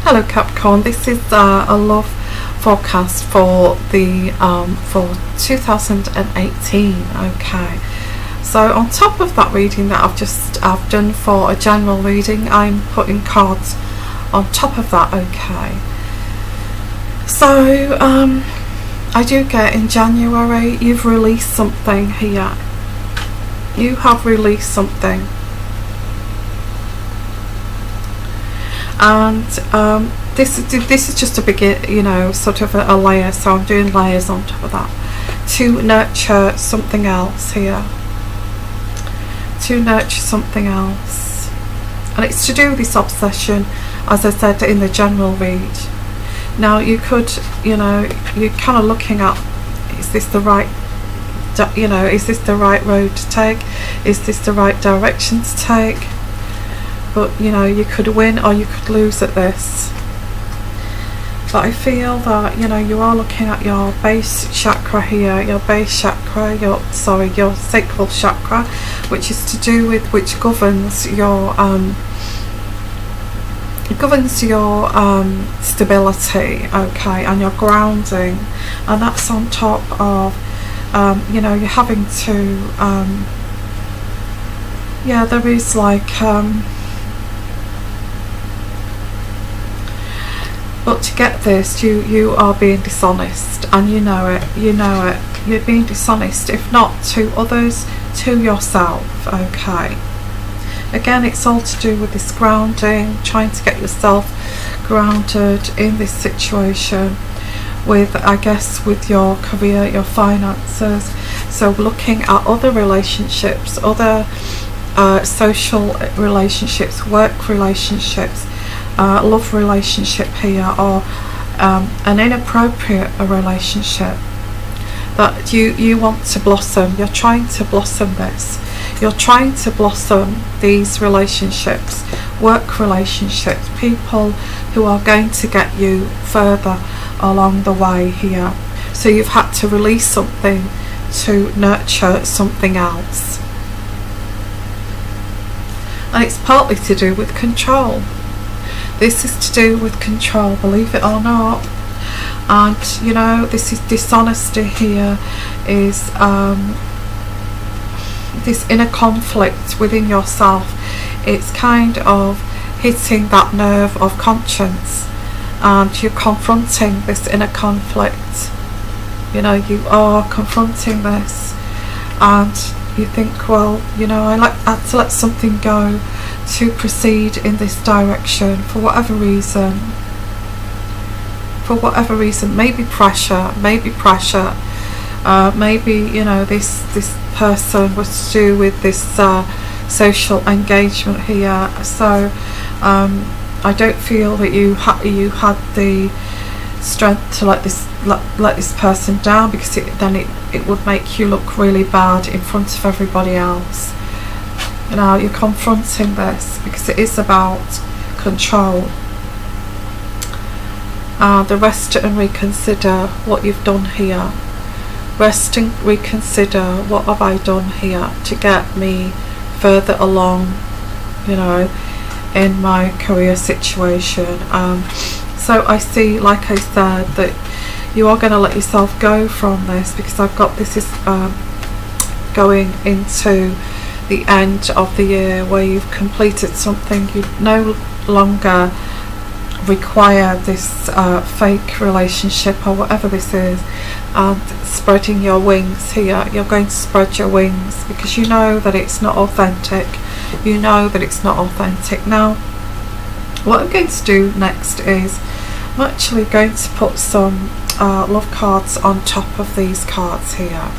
Hello Capricorn, this is a love forecast for the for 2018. Okay, so on top of that reading that I've done for a general reading, I'm putting cards on top of that. Okay, so I do get in January you've released something here. You have released something. And this is just a begin, you know, sort of a layer, so I'm doing layers on top of that to nurture something else here, to nurture something else. And it's to do with this obsession, as I said in the general read. Now you could, you know, you're kind of looking at, is this the right, you know, is this the right road to take, is this the right direction to take? But you know, you could win or you could lose at this. But I feel that, you know, you are looking at your base chakra here, your base chakra, your sacral chakra, which is to do with, which governs your stability, okay, and your grounding, and that's on top of you know, you're having to yeah, there is like but to get this, you are being dishonest, and you know it, you're being dishonest, if not to others, to yourself. Okay, again, it's all to do with this grounding, trying to get yourself grounded in this situation with, I guess, with your career, your finances. So looking at other relationships, other social relationships, work relationships, love relationship here, or an inappropriate relationship that you want to blossom. You're trying to blossom this. You're trying to blossom these relationships, work relationships, people who are going to get you further along the way here. So you've had to release something to nurture something else. And it's partly to do with control. This is to do with control, believe it or not. And you know, this is dishonesty here, is this inner conflict within yourself. It's kind of hitting that nerve of conscience, and you're confronting this inner conflict. You know, you are confronting this, and you think, well, you know, I had to let something go to proceed in this direction for whatever reason. For whatever reason, maybe pressure, maybe, you know, this person was to do with this social engagement here. So I don't feel that you had the strength to let this person down, because then it would make you look really bad in front of everybody else. You know, you're confronting this because it is about control. The rest and reconsider what you've done here. Rest and reconsider, what have I done here to get me further along, you know, in my career situation. So I see, like I said, that you are going to let yourself go from this, because I've got this is going into the end of the year where you've completed something. You no longer require this fake relationship or whatever this is, and spreading your wings here. You're going to spread your wings because you know that it's not authentic. You know that it's not authentic. Now, what I'm going to do next is I'm actually going to put some love cards on top of these cards here.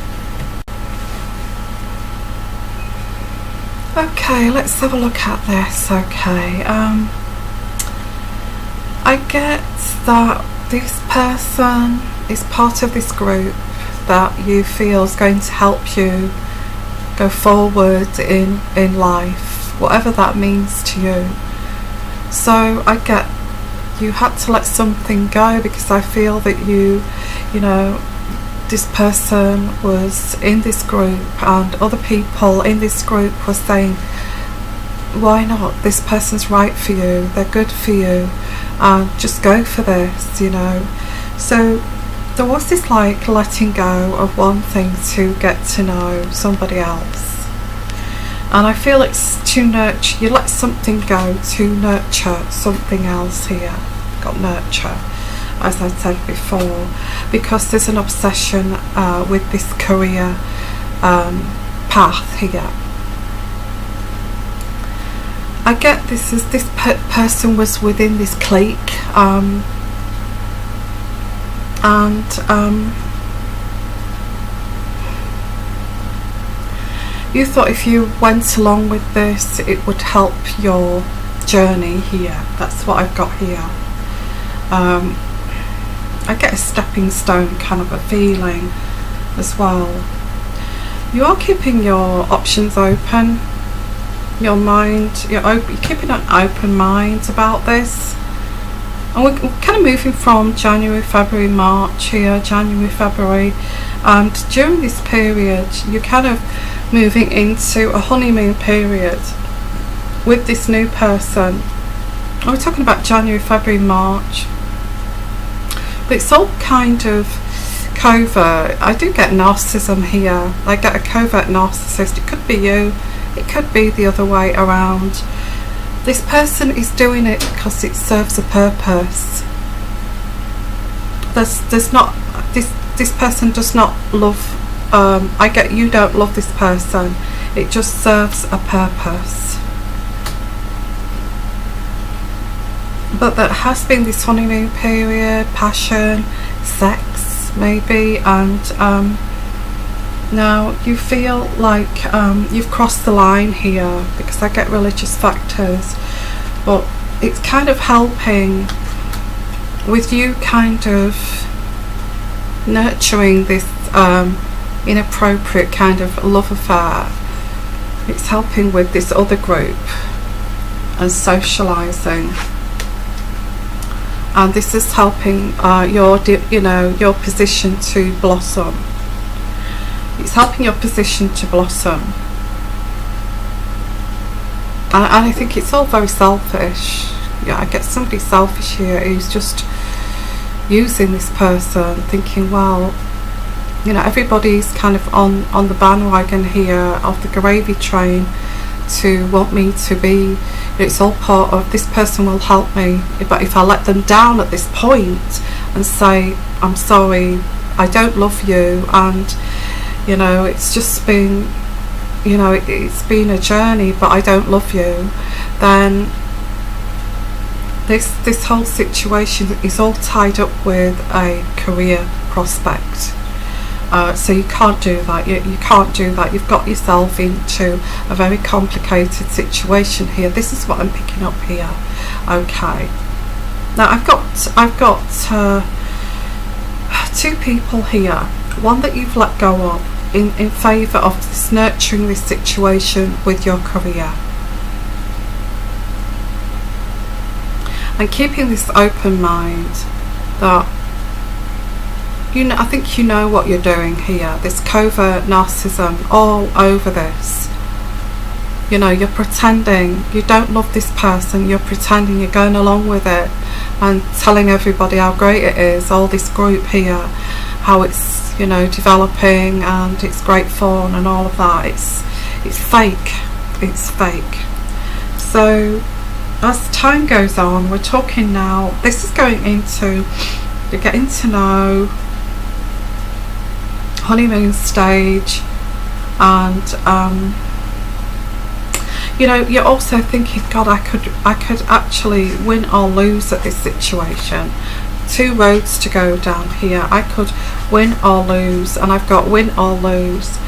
Okay, let's have a look at this. Okay, I get that this person is part of this group that you feel is going to help you go forward in life, whatever that means to you. So I get you had to let something go, because I feel that you know, this person was in this group and other people in this group were saying, why not, this person's right for you, they're good for you, just go for this, you know. So there was this like letting go of one thing to get to know somebody else, and I feel it's to nurture. You let something go to nurture something else here. Got nurture, as I said before, because there's an obsession with this career path here. I get this as this person was within this clique, you thought if you went along with this it would help your journey here. That's what I've got here. I get a stepping stone kind of a feeling as well. You are keeping your options open, your mind, you're keeping an open mind about this. And we're kind of moving from January, February, March here, January, February, and during this period you're kind of moving into a honeymoon period with this new person. We're talking about January, February, March, but it's all kind of covert. I do get narcissism here. I get a covert narcissist. It could be you, it could be the other way around. This person is doing it because it serves a purpose. There's not this person does not love. I get you don't love this person. It just serves a purpose. But there has been this honeymoon period, passion, sex maybe, and now you feel like you've crossed the line here, because I get religious factors, but it's kind of helping with you kind of nurturing this inappropriate kind of love affair. It's helping with this other group and socializing, and this is helping your position to blossom. It's helping your position to blossom, and I think it's all very selfish. Yeah, I get somebody selfish here who's just using this person, thinking, well, you know, everybody's kind of on the bandwagon here of the gravy train to want me to be, it's all part of, this person will help me, but if I let them down at this point and say, I'm sorry, I don't love you, and you know, it's just been, you know, it's been a journey, but I don't love you, then this whole situation is all tied up with a career prospect. So you can't do that. You can't do that. You've got yourself into a very complicated situation here. This is what I'm picking up here. Okay. Now I've got two people here. One that you've let go of in favour of this nurturing this situation with your career, and keeping this open mind that, you know, I think you know what you're doing here. This covert narcissism all over this. You know, you're pretending you don't love this person, you're pretending you're going along with it and telling everybody how great it is, all this group here, how it's, you know, developing and it's great fun and all of that. It's fake. It's fake. So as time goes on, we're talking now, this is going into, you're getting to know, honeymoon stage, and you know, you're also thinking, God, I could actually win or lose at this situation. Two roads to go down here. I could win or lose, and I've got win or lose,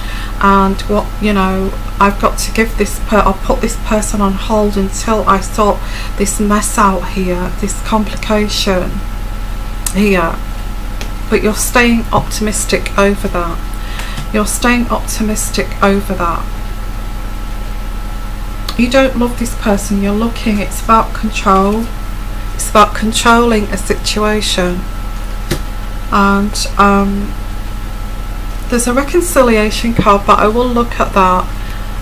and what, you know, I've got to give this I'll put this person on hold until I sort this mess out here, this complication here. But you're staying optimistic over that. You're staying optimistic over that. You don't love this person. You're looking, it's about control. It's about controlling a situation. And there's a reconciliation card, but I will look at that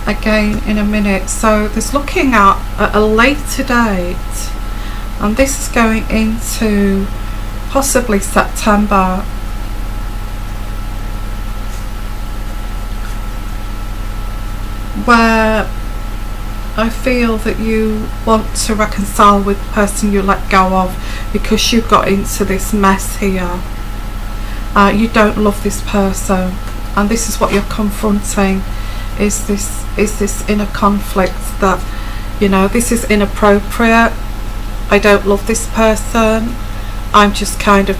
again in a minute. So there's looking at a later date and this is going into possibly September. Where I feel that you want to reconcile with the person you let go of, because you got into this mess here. You don't love this person, and this is what you're confronting, is this inner conflict that, you know, this is inappropriate. I don't love this person. I'm just kind of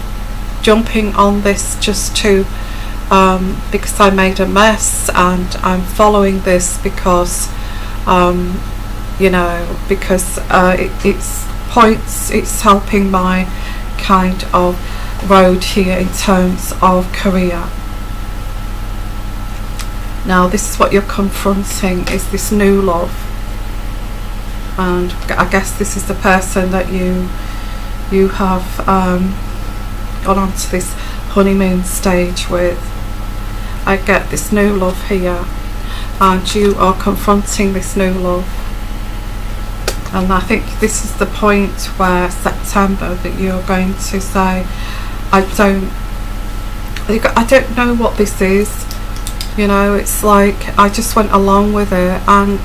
jumping on this just to because I made a mess, and I'm following this because you know, because it's helping my kind of road here in terms of career. Now this is what you're confronting, is this new love, and I guess this is the person that you have gone on to this honeymoon stage with. I get this new love here, and you are confronting this new love, and I think this is the point where September that you're going to say, I don't know what this is, you know, it's like I just went along with it, and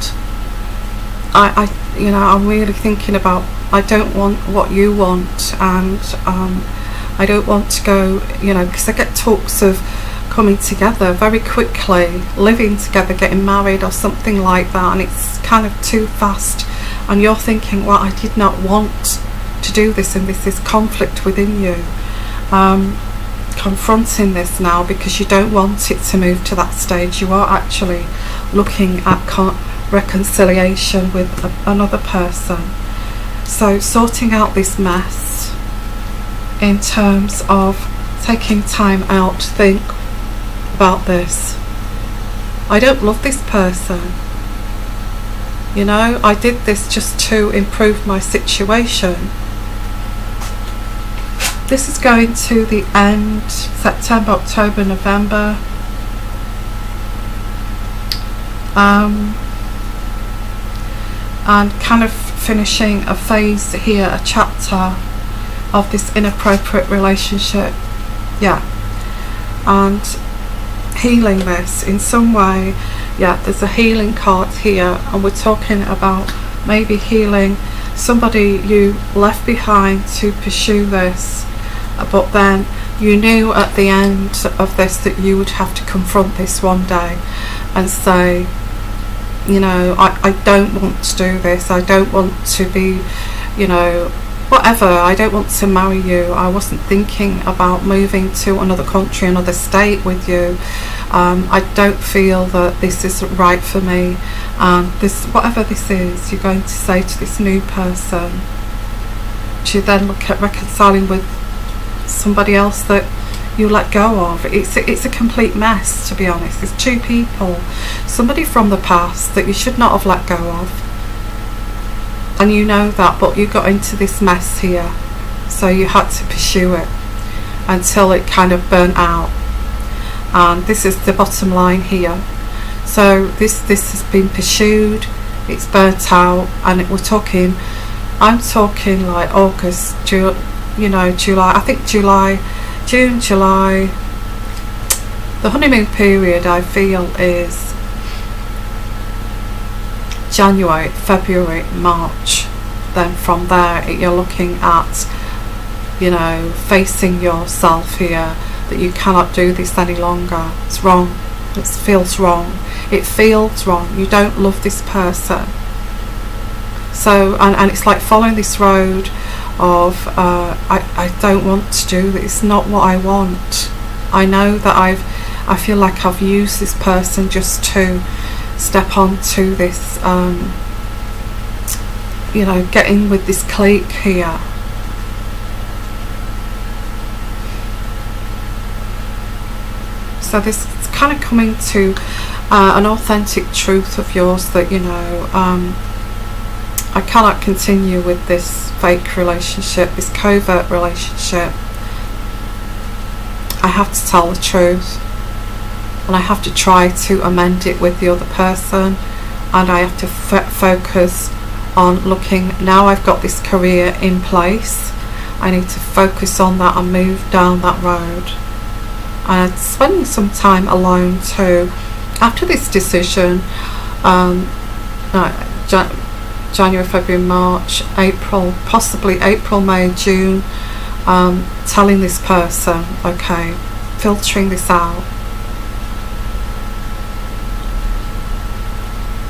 I you know, I'm really thinking about, I don't want what you want, and I don't want to go, you know, because I get talks of coming together very quickly, living together, getting married or something like that, and it's kind of too fast, and you're thinking, well, I did not want to do this, and this is conflict within you, confronting this now because you don't want it to move to that stage. You are actually looking at reconciliation with another person, so sorting out this mess in terms of taking time out to think about this. I don't love this person, you know, I did this just to improve my situation. This is going to the end, September, October, November, and kind of finishing a phase here, a chapter of this inappropriate relationship, yeah, and healing this in some way. Yeah, there's a healing card here, and we're talking about maybe healing somebody you left behind to pursue this, but then you knew at the end of this that you would have to confront this one day and say, you know, I don't want to do this, I don't want to be, you know, whatever, I don't want to marry you, I wasn't thinking about moving to another country, another state with you, I don't feel that this is right for me, and this, whatever this is, you're going to say to this new person, to then look at reconciling with somebody else that you let go of. It's a complete mess, to be honest. It's two people, somebody from the past that you should not have let go of, and you know that, but you got into this mess here, so you had to pursue it until it kind of burnt out, and this is the bottom line here. So this has been pursued, it's burnt out, and I'm talking like August, you know, July, I think June, July. The honeymoon period, I feel, is January, February, March. Then from there you're looking at, you know, facing yourself here, that you cannot do this any longer. It's wrong, it feels wrong, you don't love this person. So and it's like following this road of I don't want to do this, it's not what I want. I know that I feel like I've used this person just to step onto this, you know, get in with this clique here. So this is kind of coming to an authentic truth of yours, that, you know, I cannot continue with this fake relationship, this covert relationship. I have to tell the truth, and I have to try to amend it with the other person, and I have to focus on looking, now I've got this career in place, I need to focus on that and move down that road. And spending some time alone too after this decision. January, February, March, April, possibly April, May, June, telling this person, okay, filtering this out.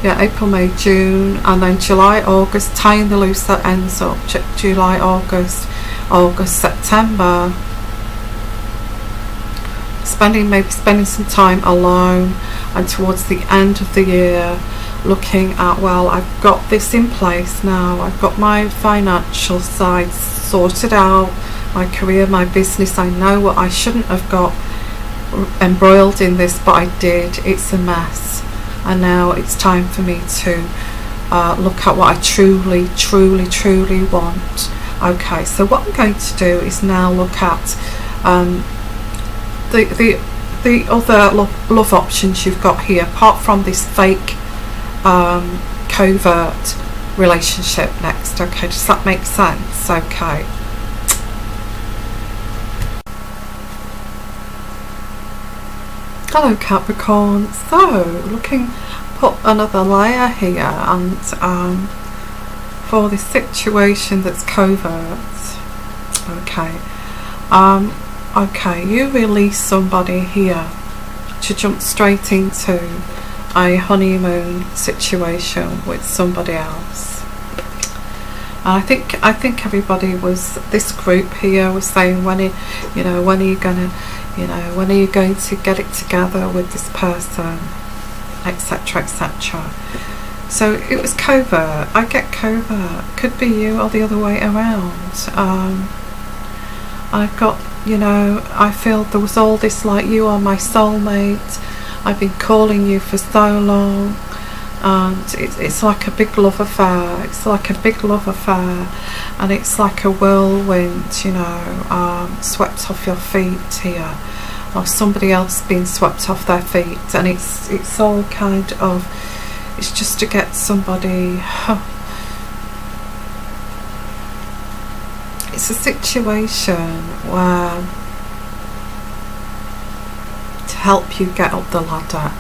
Yeah, April, May, June, and then July, August, tying the loose ends up. July, August, September. Maybe spending some time alone, and towards the end of the year looking at, well, I've got this in place now, I've got my financial side sorted out, my career, my business, I know what I shouldn't have got embroiled in this, but I did, it's a mess, and now it's time for me to look at what I truly want. Okay, so what I'm going to do is now look at the other love options you've got here, apart from this fake covert relationship next. Okay, does that make sense? Okay. Hello Capricorn. So put another layer here, and for this situation that's covert. Okay. Okay, you release somebody here to jump straight into a honeymoon situation with somebody else. And I think everybody was, this group here was saying, when are you going to get it together with this person, etc, etc. So it was covert. I get covert. Could be you or the other way around. I've got, I feel there was all this, like, you are my soulmate, I've been calling you for so long, and it's like a big love affair, and it's like a whirlwind, swept off your feet here, or somebody else being swept off their feet, and it's all kind of, it's just to get somebody, it's a situation where, to help you get up the ladder,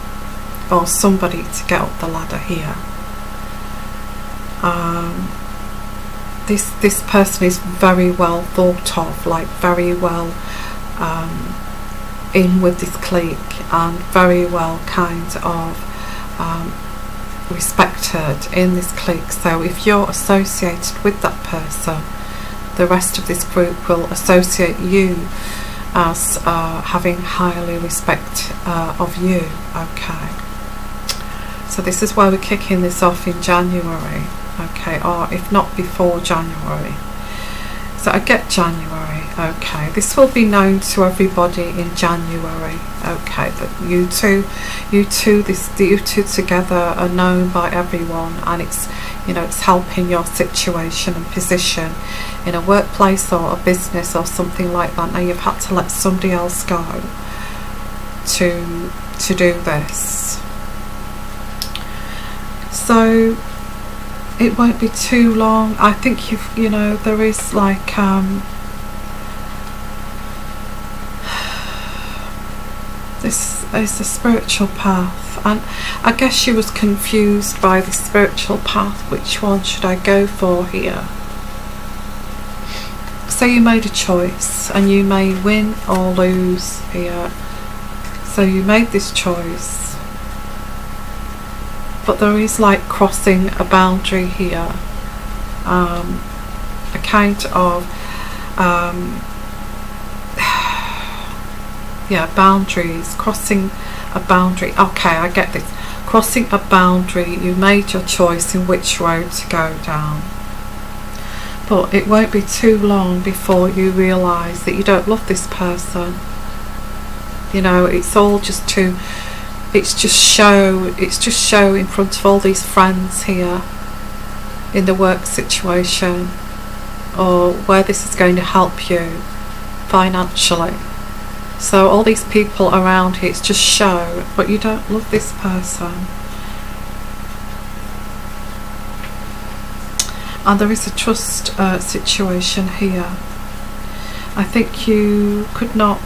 or somebody to get up the ladder here. This person is very well thought of, like very well in with this clique, and very well kind of respected in this clique. So if you're associated with that person, the rest of this group will associate you as having highly respect of you. Okay, so this is why we're kicking this off in January, okay, or if not before January. So I get January. Okay, this will be known to everybody in January. Okay, that you two together are known by everyone, and it's, it's helping your situation and position in a workplace or a business or something like that. Now you've had to let somebody else go to do this. So it won't be too long. I think there is like this is a spiritual path, and I guess she was confused by the spiritual path. Which one should I go for here? So you made a choice, and you may win or lose here. So you made this choice, but there is like crossing a boundary here, a kind of yeah, boundaries, crossing a boundary. Okay, I get this. Crossing a boundary, you made your choice in which road to go down, but it won't be too long before you realise that you don't love this person. It's all just to, it's just show in front of all these friends here in the work situation, or where this is going to help you financially. So all these people around here, it's just show, but you don't love this person. and there is a trust situation here. I think you could not,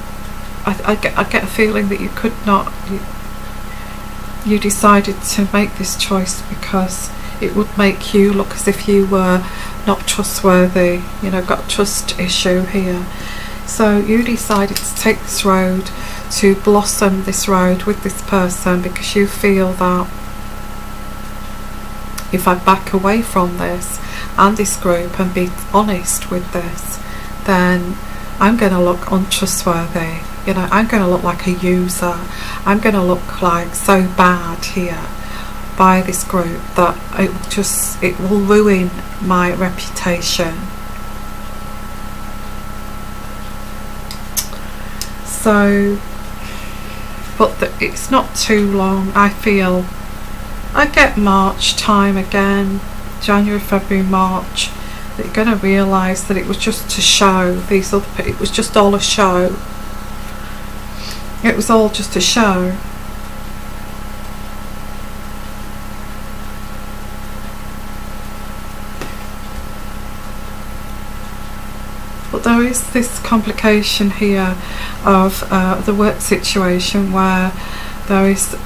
I get a feeling that you could not, you decided to make this choice because it would make you look as if you were not trustworthy, you know, got a trust issue here. So you decided to take this road, to blossom this road with this person, because you feel that if I back away from this and this group and be honest with this, then I'm going to look untrustworthy. You know, I'm going to look like a user. I'm going to look like so bad here by this group that it will ruin my reputation. So, but it's not too long. I feel I get March time again, January, February, March, that you're going to realise that it was just to show these other people. It was just all a show. It was all just a show. But there is this complication here of the work situation where there is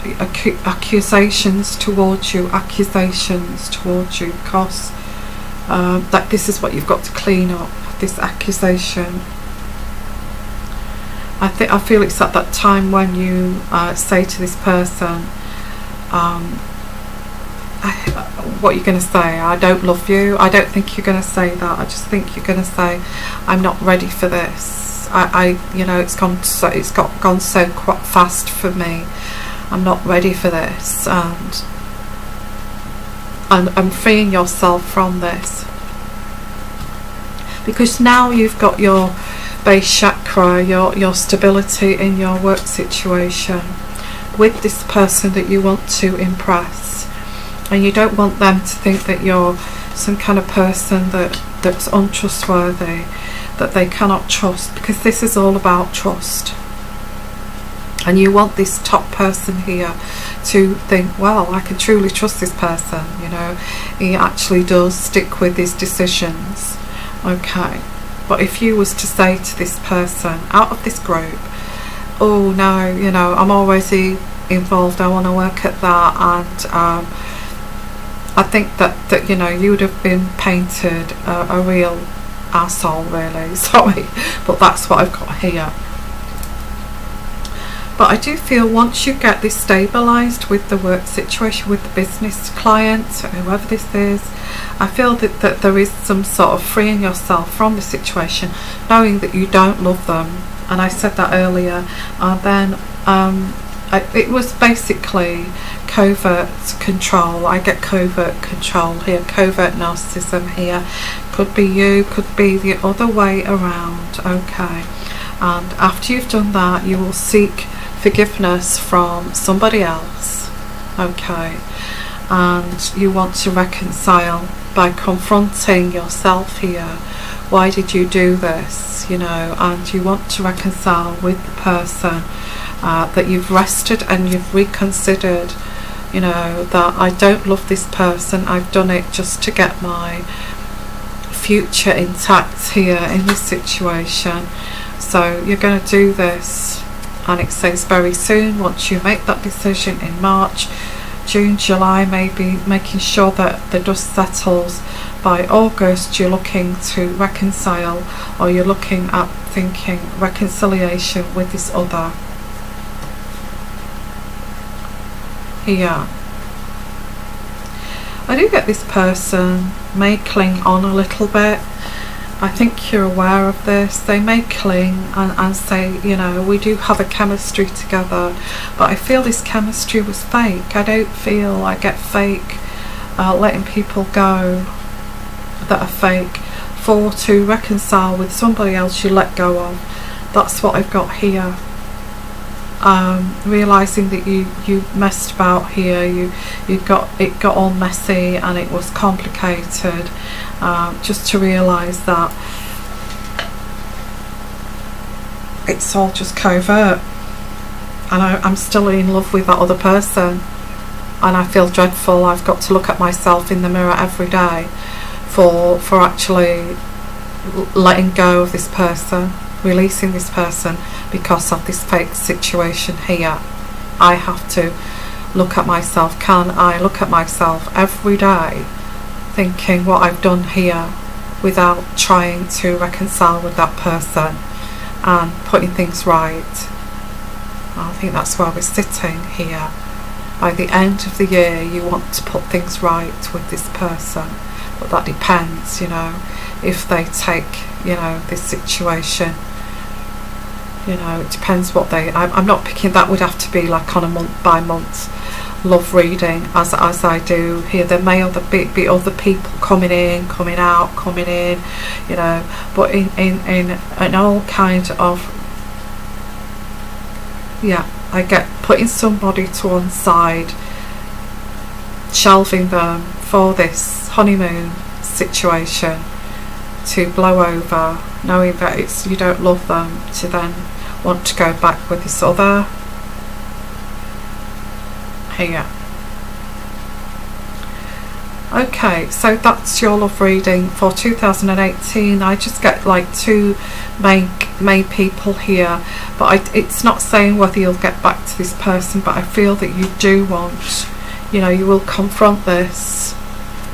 accusations towards you, because that this is what you've got to clean up, this accusation. I feel it's at that time when you say to this person, what you're going to say, I don't love you. I don't think you're going to say that. I just think you're going to say, I'm not ready for this. You know, it's gone so quite fast for me. I'm not ready for this, and I'm freeing yourself from this, because now you've got your base chakra, your stability in your work situation with this person that you want to impress, and you don't want them to think that you're some kind of person that's untrustworthy, that they cannot trust, because this is all about trust. And you want this top person here to think, well, I can truly trust this person, you know, he actually does stick with his decisions. Okay, but if you was to say to this person out of this group, oh no, you know, I'm already involved, I want to work at that, and I think that you know, you would have been painted a real arsehole, really. Sorry, but that's what I've got here. But I do feel once you get this stabilised with the work situation, with the business client, whoever this is, I feel that there is some sort of freeing yourself from the situation, knowing that you don't love them. And I said that earlier. And then it was basically covert control. I get covert control here, covert narcissism here. Could be you, could be the other way around. Okay, and after you've done that, you will seek forgiveness from somebody else. Okay, and you want to reconcile by confronting yourself here. Why did you do this? You know, and you want to reconcile with the person that you've rested and you've reconsidered, you know, that I don't love this person, I've done it just to get my future intact here in this situation. So you're going to do this, and it says very soon, once you make that decision in March, June, July, maybe making sure that the dust settles. By August you're looking to reconcile, or you're looking at thinking reconciliation with this other here. I do get this person may cling on a little bit. I think you're aware of this. They may cling and say, you know, we do have a chemistry together, but I feel this chemistry was fake. I don't feel I get fake letting people go that are fake. For to reconcile with somebody else you let go of. That's what I've got here. Realising that you messed about here, it got all messy and it was complicated, just to realise that it's all just covert, and I'm still in love with that other person, and I feel dreadful. I've got to look at myself in the mirror every day for actually letting go of this person, releasing this person because of this fake situation here. I have to look at myself. Can I look at myself every day thinking what I've done here without trying to reconcile with that person and putting things right? I think that's where we're sitting here. By the end of the year you want to put things right with this person, but that depends, you know, if they take, you know, this situation, you know, it depends what they, I'm not picking, that would have to be like on a month by month love reading as I do here. There may be other people coming in, coming out, coming in, you know, but in all kind of, yeah, I get putting somebody to one side, shelving them for this honeymoon situation to blow over, knowing that it's, you don't love them, to then want to go back with this other here. Okay, so that's your love reading for 2018. I just get like two main people here, but it's not saying whether you'll get back to this person, but I feel that you do want, you know, you will confront this.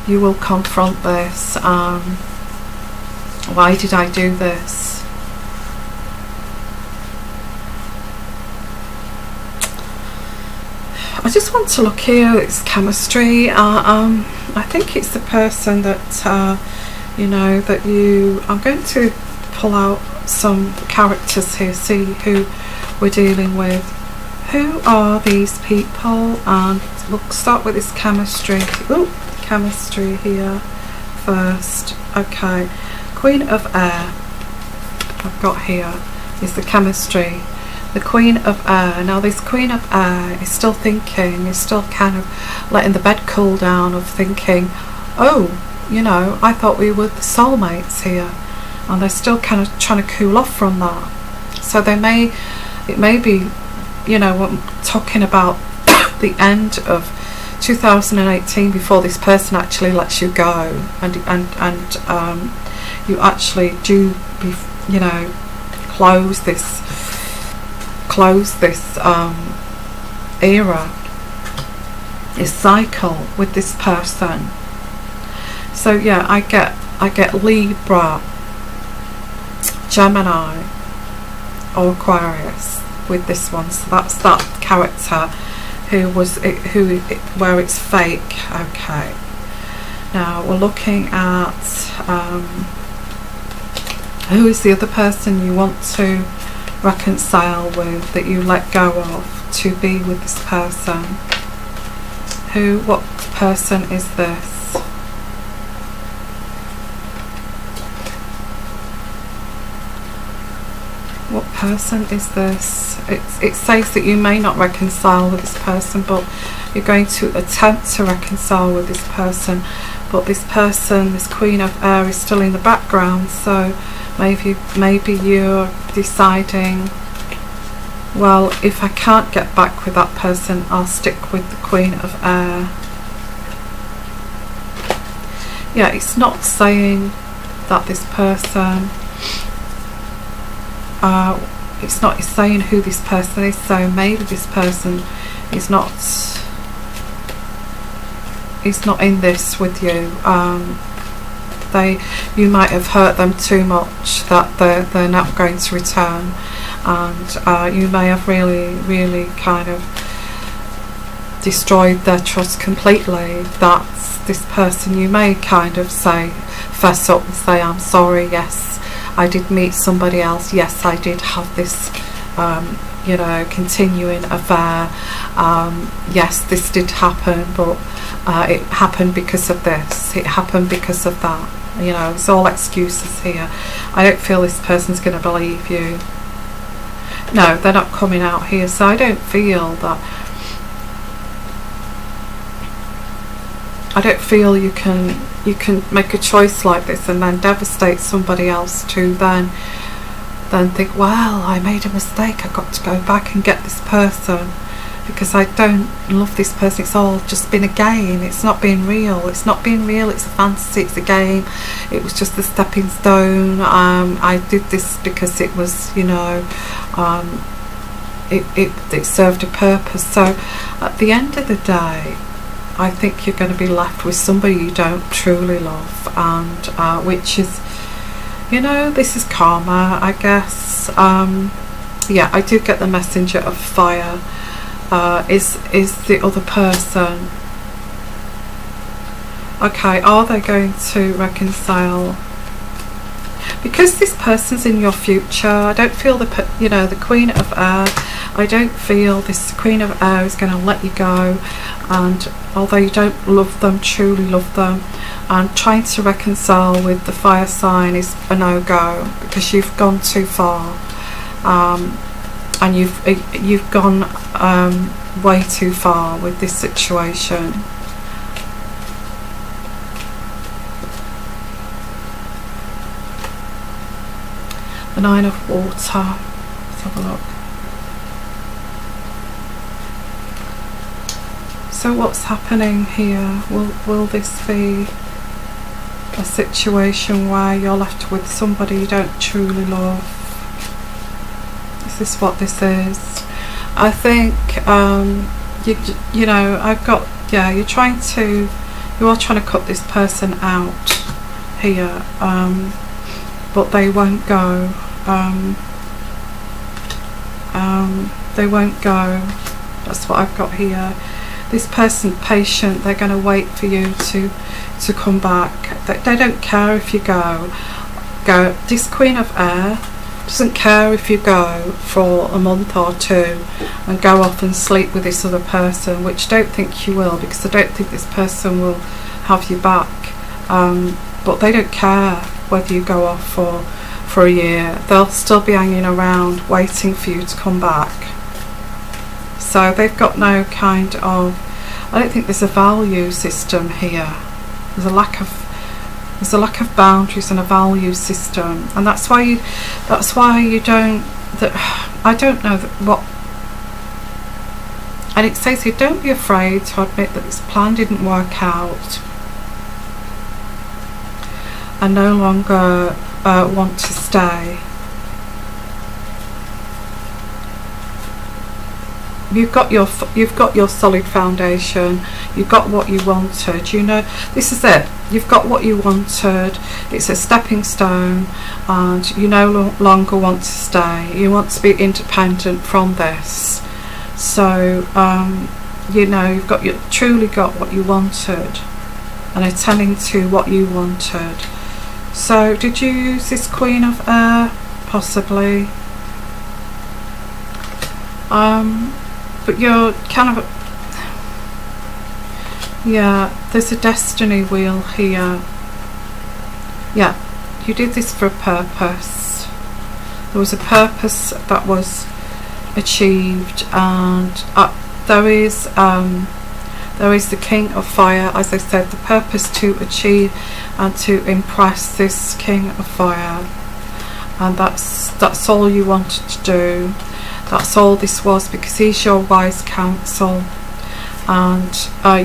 You will confront this. Why did I do this? I just want to look here. It's chemistry. I think it's the person that you know, that you, I'm going to pull out some characters here, see who we're dealing with. Who are these people? And we'll start with this chemistry. Ooh, chemistry here first. Okay, Queen of Air I've got here is the chemistry. The Queen of Air. Now this Queen of Air is still thinking, is still kind of letting the bed cool down, of thinking, oh, you know, I thought we were the soulmates here, and they're still kind of trying to cool off from that. So they may, it may be, you know, what I'm talking about, the end of 2018 before this person actually lets you go, and you actually do, you know, close this era, this cycle with this person. So yeah, I get Libra, Gemini or Aquarius with this one. So that's that character where it's fake. Okay, now we're looking at who is the other person you want to reconcile with, that you let go of to be with this person. What person is this? What person is this? It says that you may not reconcile with this person, but you're going to attempt to reconcile with this person. But this person, this Queen of Air, is still in the background. So maybe you're deciding, well, if I can't get back with that person, I'll stick with the Queen of Air. Yeah, it's not saying that this person, it's saying who this person is. So maybe this person is not in this with you. You might have hurt them too much that they're not going to return, and you may have really kind of destroyed their trust completely. That's this person. You may kind of fess up and say, I'm sorry, yes, I did meet somebody else, yes, I did have this you know, continuing affair, yes, this did happen, but it happened because of this, it happened because of that. You know, it's all excuses here. I don't feel this person's going to believe you. No, they're not coming out here. So I don't feel that, I don't feel you can make a choice like this and then devastate somebody else to then think, well, I made a mistake, I've got to go back and get this person. because I don't love this person. It's all just been a game. It's not been real. It's not been real. It's a fantasy. It's a game. It was just a stepping stone. I did this because it was, you know, it served a purpose. So at the end of the day, I think you're going to be left with somebody you don't truly love, and which is, you know, this is karma, I guess. Yeah, I do get the messenger of fire. Is the other person okay? Are they going to reconcile? Because this person's in your future, I don't feel you know, the Queen of Air, I don't feel this Queen of Air is going to let you go. And although you don't love them, truly love them, and trying to reconcile with the fire sign is a no-go, because you've gone too far, and you've gone way too far with this situation. The Nine of Water. Let's have a look. So what's happening here? Will this be a situation where you're left with somebody you don't truly love? Is this what this is? I think you know, I've got, yeah, you are trying to cut this person out here, but they won't go. They won't go. That's what I've got here. This person patient, they're going to wait for you to come back. They don't care if you go. This Queen of Air doesn't care if you go for a month or two and go off and sleep with this other person, which I don't think you will, because I don't think this person will have you back. But they don't care whether you go off for a year. They'll still be hanging around waiting for you to come back. So they've got no kind of, I don't think there's a value system here. There's a lack of boundaries and a value system, and that's why you don't, I don't know what. And it says here, don't be afraid to admit that this plan didn't work out, and no longer want to stay. You've got your solid foundation. You've got what you wanted. You know, this is it. You've got what you wanted. It's a stepping stone, and you no longer want to stay. You want to be independent from this. So you know, you've truly got what you wanted, and attending to what you wanted. So did you use this Queen of Air? Possibly. But you're kind of, yeah, there's a destiny wheel here. Yeah, you did this for a purpose. There was a purpose that was achieved, and there is the King of Fire, as I said, the purpose to achieve and to impress this King of Fire, and that's all you wanted to do. That's all this was, because he's your wise counsel, and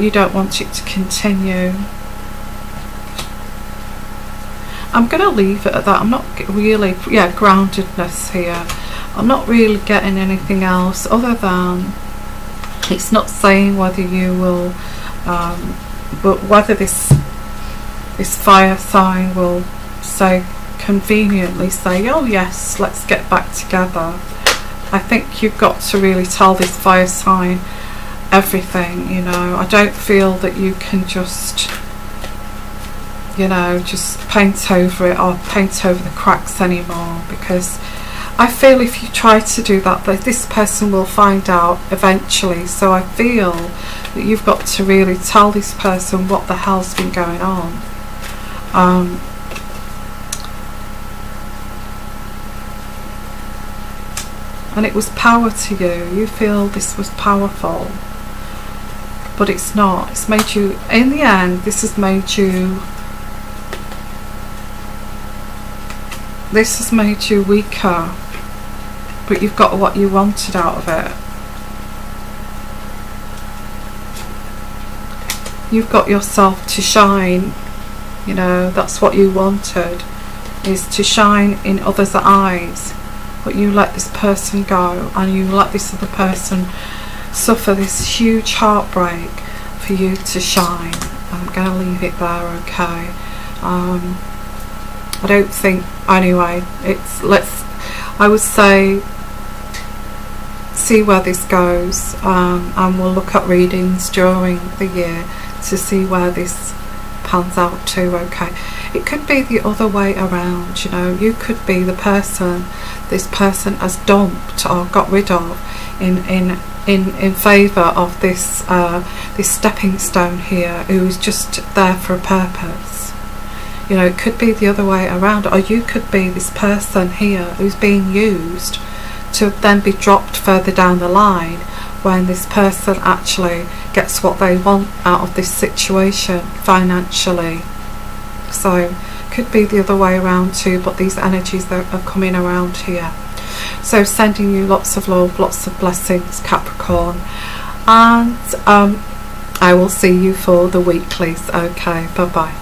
you don't want it to continue. I'm going to leave it at that. I'm not really, yeah, groundedness here. I'm not really getting anything else other than it's not saying whether you will, but whether this fire sign will say, conveniently say, oh yes, let's get back together. I think you've got to really tell this fire sign everything, you know. I don't feel that you can just, you know, just paint over it or paint over the cracks anymore, because I feel if you try to do that, this person will find out eventually. So I feel that you've got to really tell this person what the hell's been going on. And it was power to you. You feel this was powerful, but it's not. It's made you, in the end, this has made you, weaker, but you've got what you wanted out of it. you've got yourself to shine. You know, that's what you wanted, is to shine in others' eyes, but you let this person go, and you let this other person suffer this huge heartbreak for you to shine. I'm going to leave it there, okay? I don't think, anyway, I would say see where this goes, and we'll look at readings during the year to see where this pans out to, okay? It could be the other way around, you know. You could be the person this person has dumped or got rid of in favour of this this stepping stone here, who is just there for a purpose. You know, it could be the other way around, or you could be this person here who's being used to then be dropped further down the line when this person actually gets what they want out of this situation financially. So could be the other way around too, but these energies that are coming around here. So sending you lots of love, lots of blessings, Capricorn, and I will see you for the weeklies. Okay, bye bye.